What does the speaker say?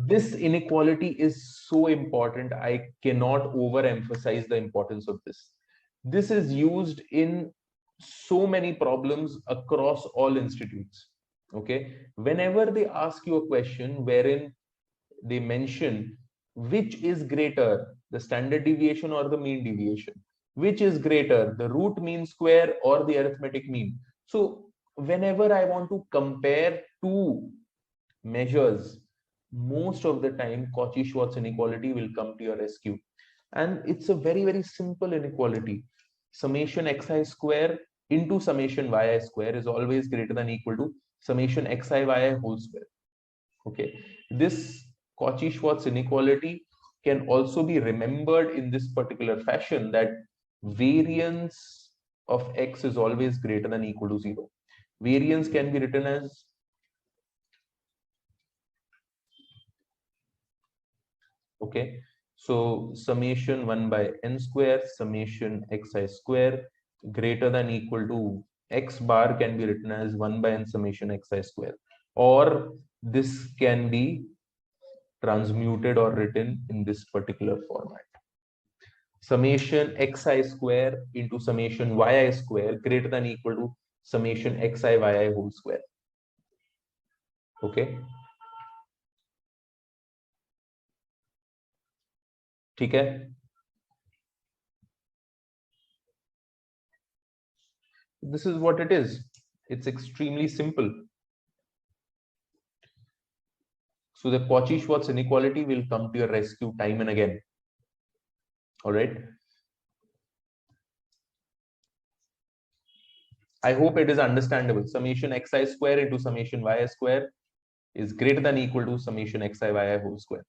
This inequality is so important. I cannot overemphasize the importance of this. This is used in so many problems across all institutes. Okay, whenever they ask you a question wherein they mention which is greater, the standard deviation or the mean deviation, which is greater, the root mean square or the arithmetic mean. So whenever I want to compare two measures, most of the time Cauchy Schwarz inequality will come to your rescue. And it's a very, very simple inequality. Summation xi square into summation yi square is always greater than equal to summation xi yi whole square. Okay, this Cauchy Schwarz inequality can also be remembered in this particular fashion, that variance of x is always greater than equal to 0. Variance can be written as okay, so summation 1 by n square summation xi square greater than equal to x bar can be written as 1 by n summation xi square, or this can be transmuted or written in this particular format. Summation xi square into summation yi square greater than equal to summation xi yi whole square. Okay, ठीक है. This is what it is. It's extremely simple. So the Cauchy Schwarz inequality will come to your rescue time and again. All right. I hope it is understandable. Summation xi square into summation yi square is greater than equal to summation xi yi whole square.